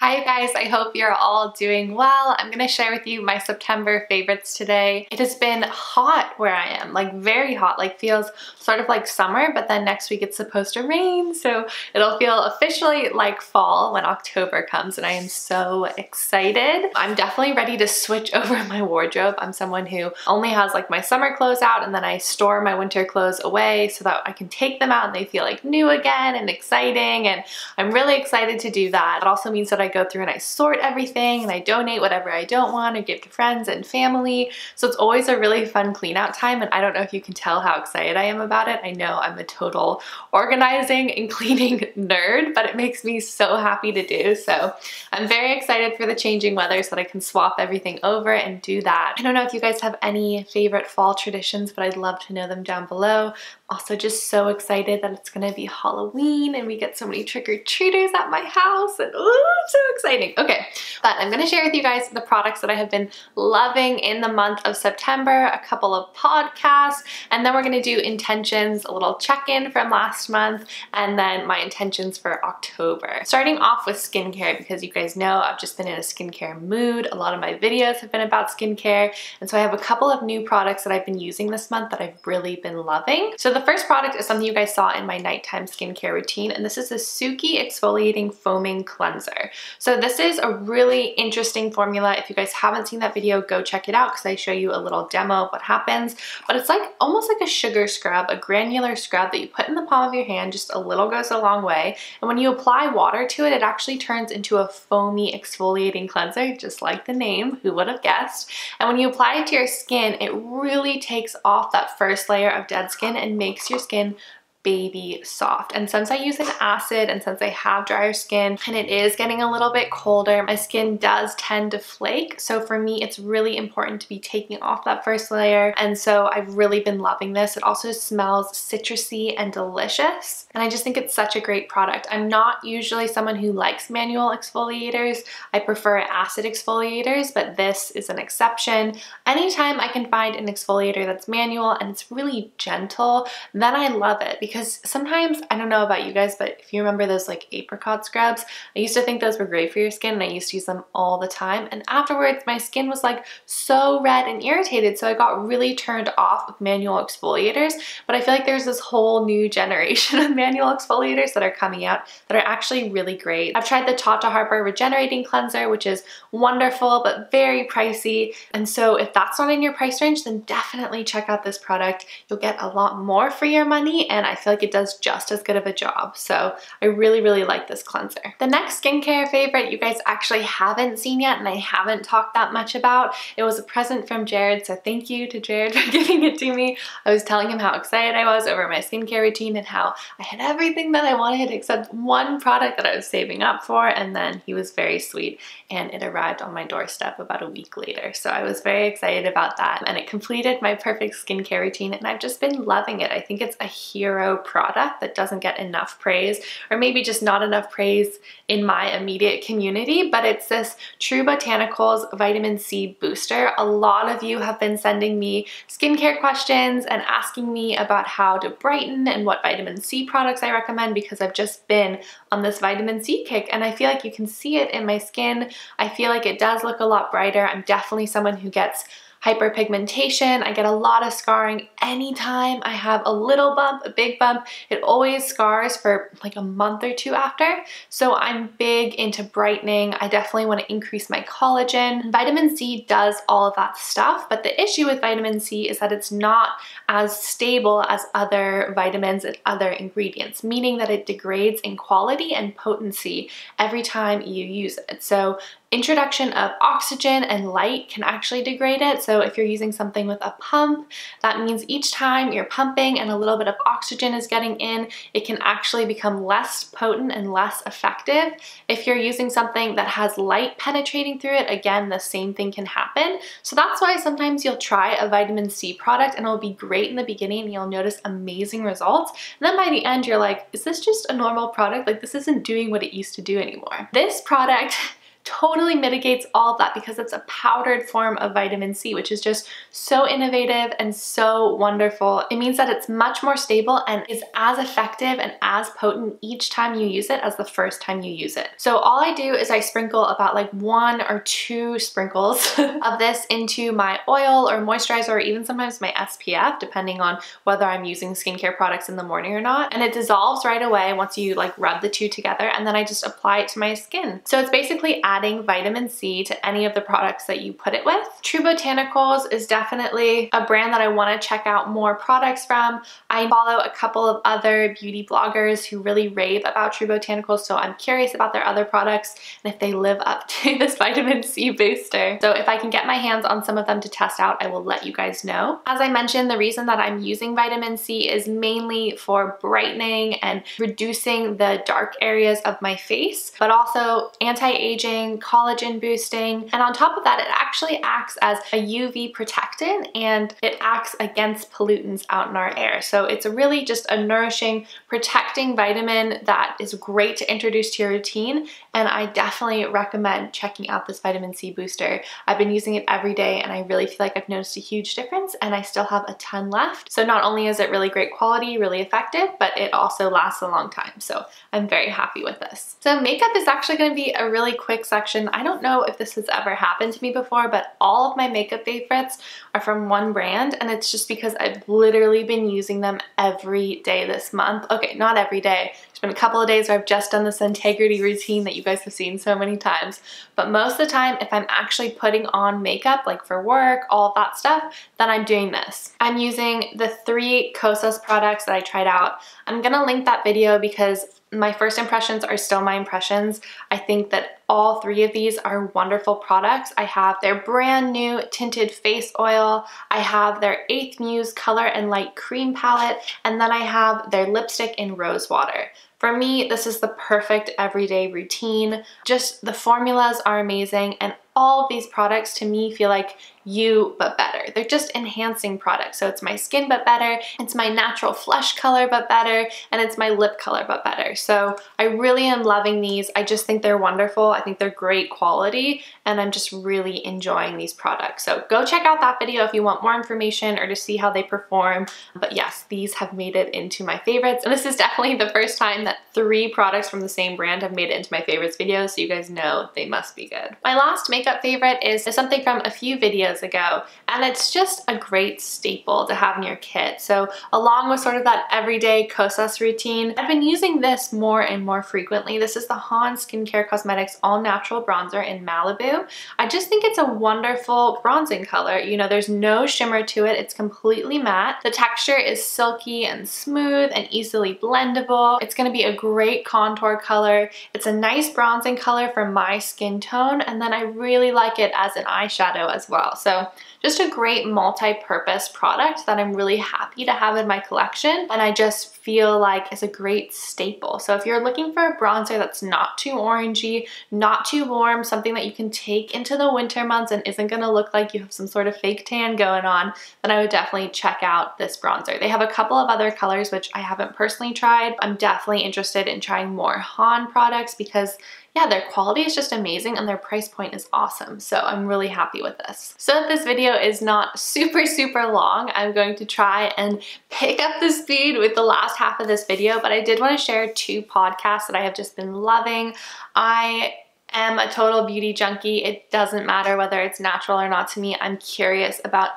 Hi you guys, I hope you're all doing well. I'm gonna share with you my September favorites today. It has been hot where I am, like very hot, like feels sort of like summer, but then next week it's supposed to rain, so it'll feel officially like fall when October comes, and I am so excited. I'm definitely ready to switch over my wardrobe. I'm someone who only has like my summer clothes out, and then I store my winter clothes away so that I can take them out and they feel like new again and exciting, and I'm really excited to do that. It also means that I go through and I sort everything and I donate whatever I don't want or give to friends and family. So it's always a really fun clean out time, and I don't know if you can tell how excited I am about it. I know I'm a total organizing and cleaning nerd, but it makes me so happy to do. So I'm very excited for the changing weather so that I can swap everything over and do that. I don't know if you guys have any favorite fall traditions, but I'd love to know them down below. Also just so excited that it's gonna be Halloween and we get so many trick-or-treaters at my house, and ooh, so exciting. Okay, but I'm gonna share with you guys the products that I have been loving in the month of September, a couple of podcasts, and then we're gonna do intentions, a little check-in from last month, and then my intentions for October. Starting off with skincare, because you guys know I've just been in a skincare mood. A lot of my videos have been about skincare, and so I have a couple of new products that I've been using this month that I've really been loving. So the first product is something you guys saw in my nighttime skincare routine, and this is the Suki Exfoliating Foaming Cleanser. So this is a really interesting formula. If you guys haven't seen that video, go check it out because I show you a little demo of what happens. But it's like almost like a sugar scrub, a granular scrub that you put in the palm of your hand. Just a little goes a long way. And when you apply water to it, it actually turns into a foamy exfoliating cleanser, just like the name, who would have guessed? And when you apply it to your skin, it really takes off that first layer of dead skin and makes your skin baby soft. And since I use an acid and since I have drier skin and it is getting a little bit colder, my skin does tend to flake. So for me, it's really important to be taking off that first layer. And so I've really been loving this. It also smells citrusy and delicious. And I just think it's such a great product. I'm not usually someone who likes manual exfoliators. I prefer acid exfoliators, but this is an exception. Anytime I can find an exfoliator that's manual and it's really gentle, then I love it. Because sometimes, I don't know about you guys, but if you remember those like apricot scrubs, I used to think those were great for your skin and I used to use them all the time. And afterwards, my skin was like so red and irritated. So I got really turned off of manual exfoliators. But I feel like there's this whole new generation of manual exfoliators that are coming out that are actually really great. I've tried the Tata Harper Regenerating Cleanser, which is wonderful, but very pricey. And so if that's not in your price range, then definitely check out this product. You'll get a lot more for your money, and I feel like it does just as good of a job. So I really, really like this cleanser. The next skincare favorite you guys actually haven't seen yet, and I haven't talked that much about. It was a present from Jared, so thank you to Jared for giving it to me. I was telling him how excited I was over my skincare routine and how I had everything that I wanted except one product that I was saving up for, and then he was very sweet and it arrived on my doorstep about a week later. So I was very excited about that, and it completed my perfect skincare routine, and I've just been loving it. I think it's a hero product that doesn't get enough praise, or maybe just not enough praise in my immediate community, but it's this True Botanicals Vitamin C Booster. A lot of you have been sending me skincare questions and asking me about how to brighten and what vitamin C products I recommend, because I've just been on this vitamin C kick, and I feel like you can see it in my skin. I feel like it does look a lot brighter. I'm definitely someone who gets hyperpigmentation. I get a lot of scarring anytime I have a little bump, a big bump. It always scars for like a month or two after. So I'm big into brightening. I definitely want to increase my collagen. Vitamin C does all of that stuff, but the issue with vitamin C is that it's not as stable as other vitamins and other ingredients, meaning that it degrades in quality and potency every time you use it. So introduction of oxygen and light can actually degrade it. So if you're using something with a pump, that means each time you're pumping and a little bit of oxygen is getting in, it can actually become less potent and less effective. If you're using something that has light penetrating through it, again, the same thing can happen. So that's why sometimes you'll try a vitamin C product and it'll be great in the beginning and you'll notice amazing results. And then by the end, you're like, is this just a normal product? Like, this isn't doing what it used to do anymore. This product totally mitigates all of that because it's a powdered form of vitamin C, which is just so innovative and so wonderful. It means that it's much more stable and is as effective and as potent each time you use it as the first time you use it. So all I do is I sprinkle about like 1 or 2 sprinkles of this into my oil or moisturizer, or even sometimes my SPF, depending on whether I'm using skincare products in the morning or not. And it dissolves right away once you like rub the two together, and then I just apply it to my skin. So it's basically adding vitamin C to any of the products that you put it with. True Botanicals is definitely a brand that I want to check out more products from. I follow a couple of other beauty bloggers who really rave about True Botanicals, so I'm curious about their other products and if they live up to this vitamin C booster. So if I can get my hands on some of them to test out, I will let you guys know. As I mentioned, the reason that I'm using vitamin C is mainly for brightening and reducing the dark areas of my face, but also anti-aging, collagen boosting, and on top of that, it actually acts as a UV protectant and it acts against pollutants out in our air. So it's really just a nourishing, protecting vitamin that is great to introduce to your routine, and I definitely recommend checking out this vitamin C booster. I've been using it every day and I really feel like I've noticed a huge difference, and I still have a ton left. So not only is it really great quality, really effective, but it also lasts a long time. So I'm very happy with this. So makeup is actually going to be a really quick section. I don't know if this has ever happened to me before, but all of my makeup favorites are from one brand, and it's just because I've literally been using them every day this month. Okay, not every day. There's been a couple of days where I've just done this integrity routine that you guys have seen so many times, but most of the time, if I'm actually putting on makeup, like for work, all of that stuff, then I'm doing this. I'm using the 3 Kosas products that I tried out. I'm gonna link that video because my first impressions are still my impressions. I think that all 3 of these are wonderful products. I have their brand new tinted face oil, I have their 8th Muse color and light cream palette, and then I have their lipstick in rose water. For me, this is the perfect everyday routine. Just the formulas are amazing, and all of these products to me feel like you but better. They're just enhancing products. So it's my skin but better, it's my natural flesh color but better, and it's my lip color but better. So I really am loving these. I just think they're wonderful. I think they're great quality, and I'm just really enjoying these products. So go check out that video if you want more information or to see how they perform. But yes, these have made it into my favorites. And this is definitely the first time that 3 products from the same brand have made it into my favorites video, so you guys know they must be good. My last makeup favorite is something from a few videos ago, and it's just a great staple to have in your kit. So along with sort of that everyday Kosas routine, I've been using this more and more frequently. This is the Han Skincare Cosmetics All Natural Bronzer in Malibu. I just think it's a wonderful bronzing color. You know, there's no shimmer to it. It's completely matte. The texture is silky and smooth and easily blendable. It's going to be a great contour color. It's a nice bronzing color for my skin tone, and then I really like it as an eyeshadow as well. So just a great multi-purpose product that I'm really happy to have in my collection, and I just feel like it's a great staple. So if you're looking for a bronzer that's not too orangey, not too warm, something that you can take into the winter months and isn't gonna look like you have some sort of fake tan going on, then I would definitely check out this bronzer. They have a couple of other colors which I haven't personally tried. I'm definitely interested in trying more Han products because yeah, their quality is just amazing and their price point is awesome. So I'm really happy with this. So if this video is not super long, I'm going to try and pick up the speed with the last half of this video, but I did want to share 2 podcasts that I have just been loving. I am a total beauty junkie. It doesn't matter whether it's natural or not to me. I'm curious about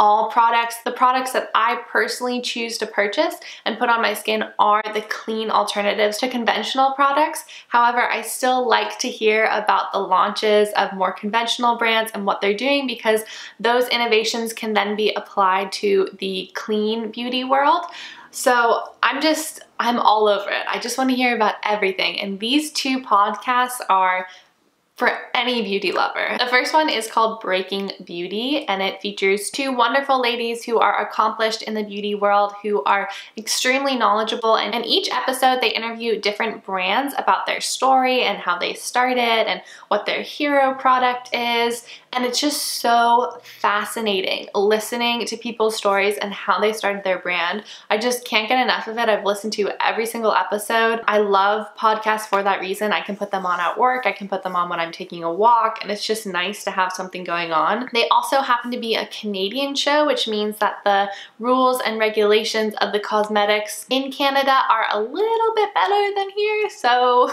all products. The products that I personally choose to purchase and put on my skin are the clean alternatives to conventional products. However, I still like to hear about the launches of more conventional brands and what they're doing, because those innovations can then be applied to the clean beauty world. So I'm all over it. I just want to hear about everything. And these 2 podcasts are for any beauty lover. The first one is called Breaking Beauty, and it features 2 wonderful ladies who are accomplished in the beauty world, who are extremely knowledgeable, and in each episode they interview different brands about their story and how they started and what their hero product is. And it's just so fascinating listening to people's stories and how they started their brand. I just can't get enough of it. I've listened to every single episode. I love podcasts for that reason. I can put them on at work, I can put them on when I'm I'm taking a walk, and it's just nice to have something going on. They also happen to be a Canadian show, which means that the rules and regulations of the cosmetics in Canada are a little bit better than here. So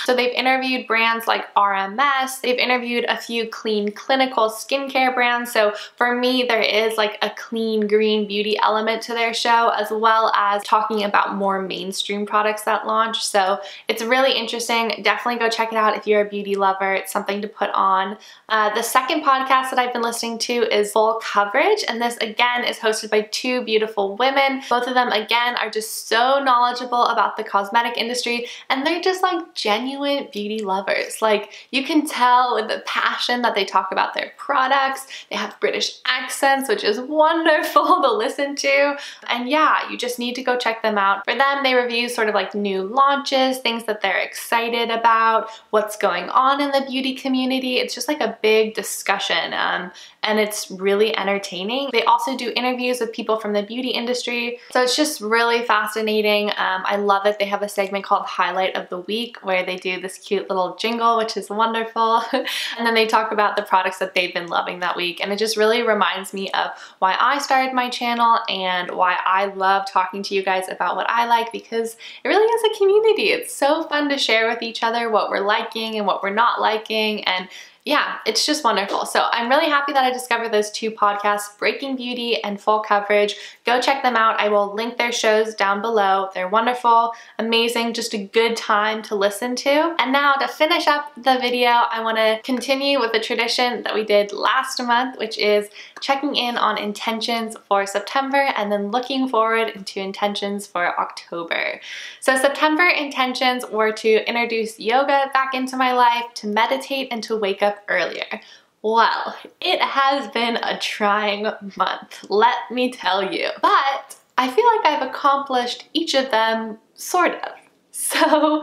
they've interviewed brands like RMS, they've interviewed a few clean clinical skincare brands. So for me, there is like a clean green beauty element to their show, as well as talking about more mainstream products that launch. So it's really interesting. Definitely go check it out if you're a beauty lover. It's something to put on. The second podcast that I've been listening to is Full Coverage, and this again is hosted by two beautiful women. Both of them again are just so knowledgeable about the cosmetic industry, and they're just like genuine beauty lovers. Like, you can tell with the passion that they talk about their products. They have British accents, which is wonderful to listen to. And yeah, you just need to go check them out. For them, they review sort of like new launches, things that they're excited about, what's going on in the beauty community. It's just like a big discussion, and it's really entertaining. They also do interviews with people from the beauty industry, so it's just really fascinating. I love it. They have a segment called Highlight of the Week where they do this cute little jingle, which is wonderful. And then they talk about the products that they've been loving that week, and it just really reminds me of why I started my channel and why I love talking to you guys about what I like, because it really is a community. It's so fun to share with each other what we're liking and what we're not liking, and yeah, it's just wonderful. So I'm really happy that I discovered those two podcasts, Breaking Beauty and Full Coverage. Go check them out. I will link their shows down below. They're wonderful, amazing, just a good time to listen to. And now to finish up the video, I want to continue with the tradition that we did last month, which is checking in on intentions for September and then looking forward into intentions for October. So September intentions were to introduce yoga back into my life, to meditate, and to wake up earlier. Well, it has been a trying month, let me tell you. But I feel like I've accomplished each of them, sort of. So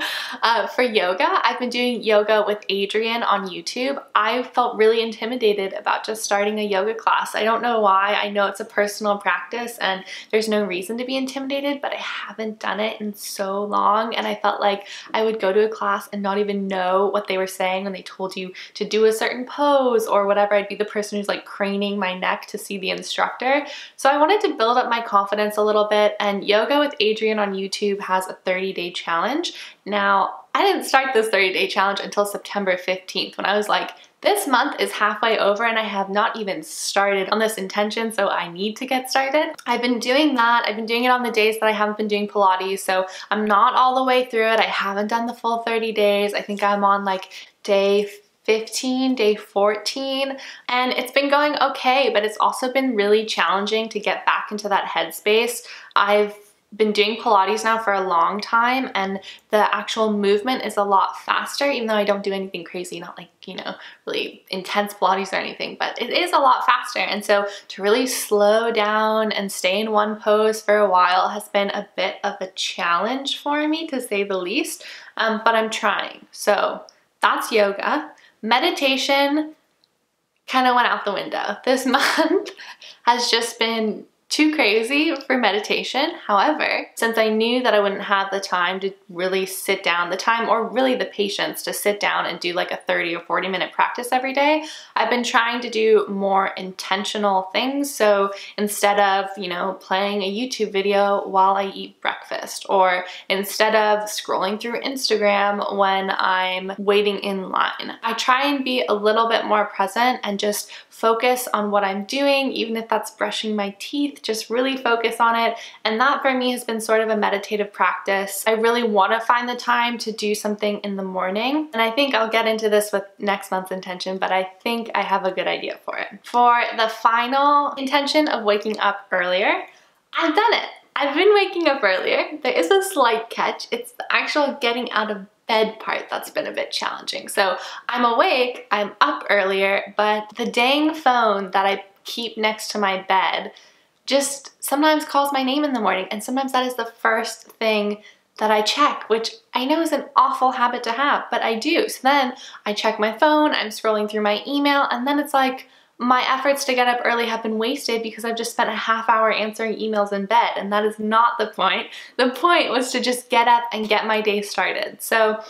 for yoga, I've been doing yoga with Adriene on YouTube. I felt really intimidated about just starting a yoga class. I don't know why. I know it's a personal practice and there's no reason to be intimidated, but I haven't done it in so long, and I felt like I would go to a class and not even know what they were saying when they told you to do a certain pose or whatever. I'd be the person who's like craning my neck to see the instructor. So I wanted to build up my confidence a little bit, and Yoga with Adriene on YouTube has a 30-day challenge. Now, I didn't start this 30-day challenge until September 15th, when I was like, this month is halfway over and I have not even started on this intention, so I need to get started. I've been doing that. I've been doing it on the days that I haven't been doing Pilates, so I'm not all the way through it. I haven't done the full 30 days. I think I'm on like day 15, day 14, and it's been going okay, but it's also been really challenging to get back into that headspace. I've been doing Pilates now for a long time, and the actual movement is a lot faster, even though I don't do anything crazy, not like, you know, really intense Pilates or anything, but it is a lot faster. And so to really slow down and stay in one pose for a while has been a bit of a challenge for me, to say the least, but I'm trying. So that's yoga. Meditation kind of went out the window. This month has just been too crazy for meditation. However, since I knew that I wouldn't have the time to really sit down, the time or really the patience to sit down and do like a 30 or 40 minute practice every day, I've been trying to do more intentional things. So instead of, you know, playing a YouTube video while I eat breakfast, or instead of scrolling through Instagram when I'm waiting in line, I try and be a little bit more present and just focus on what I'm doing, even if that's brushing my teeth. Just really focus on it, and that for me has been sort of a meditative practice. I really want to find the time to do something in the morning, and I think I'll get into this with next month's intention, but I think I have a good idea for it. For the final intention of waking up earlier, I've done it. I've been waking up earlier. There is a slight catch. It's the actual getting out of bed part that's been a bit challenging. So I'm awake, I'm up earlier, but the dang phone that I keep next to my bed just sometimes calls my name in the morning, and sometimes that is the first thing that I check, which I know is an awful habit to have, but I do. So then I check my phone, I'm scrolling through my email, and then it's like my efforts to get up early have been wasted because I've just spent a half hour answering emails in bed, and that is not the point. The point was to just get up and get my day started. So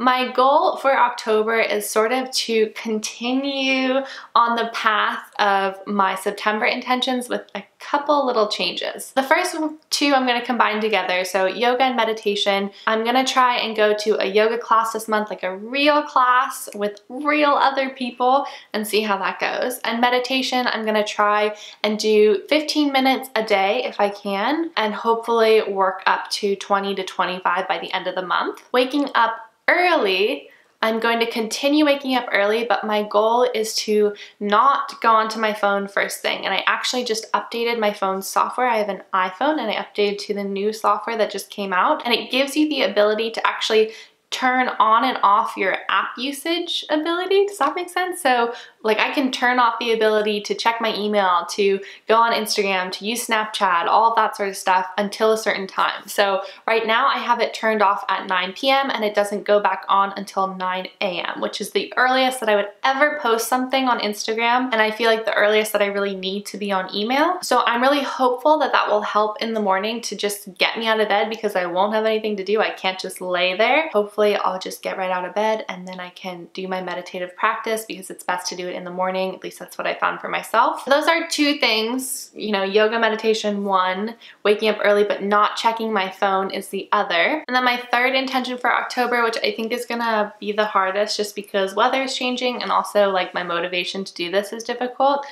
My goal for October is sort of to continue on the path of my September intentions with a couple little changes. The first two I'm going to combine together, so yoga and meditation. I'm going to try and go to a yoga class this month, like a real class with real other people, and see how that goes. And meditation, I'm going to try and do 15 minutes a day if I can, and hopefully work up to 20 to 25 by the end of the month. Waking up early, I'm going to continue waking up early, but my goal is to not go onto my phone first thing. And I actually just updated my phone's software. I have an iPhone and I updated to the new software that just came out. And it gives you the ability to actually turn on and off your app usage ability. Does that make sense? So like I can turn off the ability to check my email, to go on Instagram, to use Snapchat, all of that sort of stuff until a certain time. So right now I have it turned off at 9 p.m. and it doesn't go back on until 9 a.m., which is the earliest that I would ever post something on Instagram. And I feel like the earliest that I really need to be on email. So I'm really hopeful that that will help in the morning to just get me out of bed, because I won't have anything to do. I can't just lay there. Hopefully I'll just get right out of bed and then I can do my meditative practice, because it's best to do it in the morning. At least that's what I found for myself. So those are two things, you know, yoga, meditation, one, waking up early but not checking my phone is the other. And then my third intention for October, which I think is gonna be the hardest just because weather is changing and also like my motivation to do this is difficult,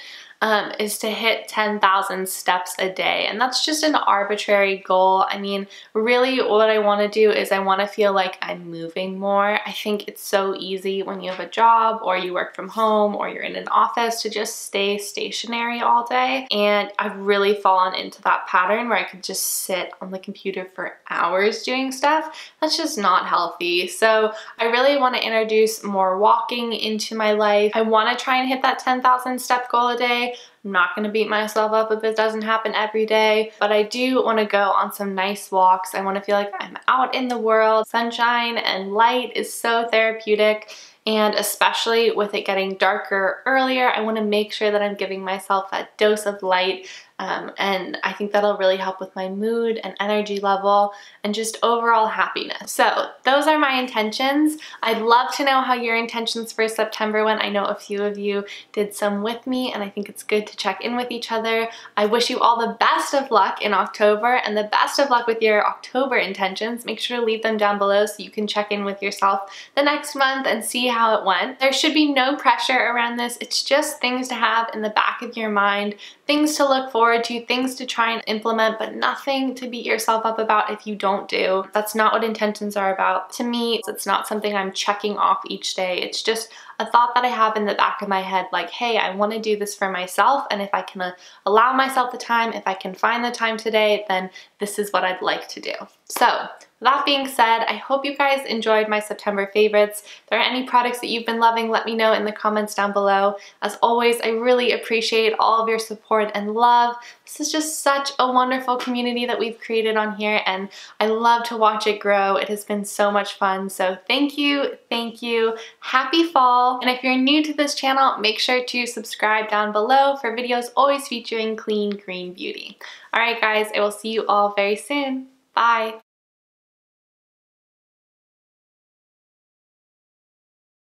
is to hit 10,000 steps a day. And that's just an arbitrary goal. I mean, really what I want to do is I want to feel like I'm moving more. I think it's so easy when you have a job or you work from home or you're in an office to just stay stationary all day. And I've really fallen into that pattern where I could just sit on the computer for hours doing stuff. That's just not healthy. So I really want to introduce more walking into my life. I want to try and hit that 10,000 step goal a day. I'm not going to beat myself up if it doesn't happen every day, but I do want to go on some nice walks. I want to feel like I'm out in the world. Sunshine and light is so therapeutic, and especially with it getting darker earlier, I want to make sure that I'm giving myself that dose of light. And I think that'll really help with my mood and energy level and just overall happiness. So those are my intentions. I'd love to know how your intentions for September went. I know a few of you did some with me, and I think it's good to check in with each other. I wish you all the best of luck in October and the best of luck with your October intentions. Make sure to leave them down below so you can check in with yourself the next month and see how it went. There should be no pressure around this. It's just things to have in the back of your mind, things to look forward to, things to try and implement, but nothing to beat yourself up about if you don't do. That's not what intentions are about. To me, it's not something I'm checking off each day. It's just a thought that I have in the back of my head, like, hey, I want to do this for myself, and if I can allow myself the time, if I can find the time today, then this is what I'd like to do. So that being said, I hope you guys enjoyed my September favorites. If there are any products that you've been loving, let me know in the comments down below. As always, I really appreciate all of your support and love. This is just such a wonderful community that we've created on here, and I love to watch it grow. It has been so much fun. So thank you, thank you. Happy fall. And if you're new to this channel, make sure to subscribe down below for videos always featuring clean, green beauty. All right, guys, I will see you all very soon. Bye.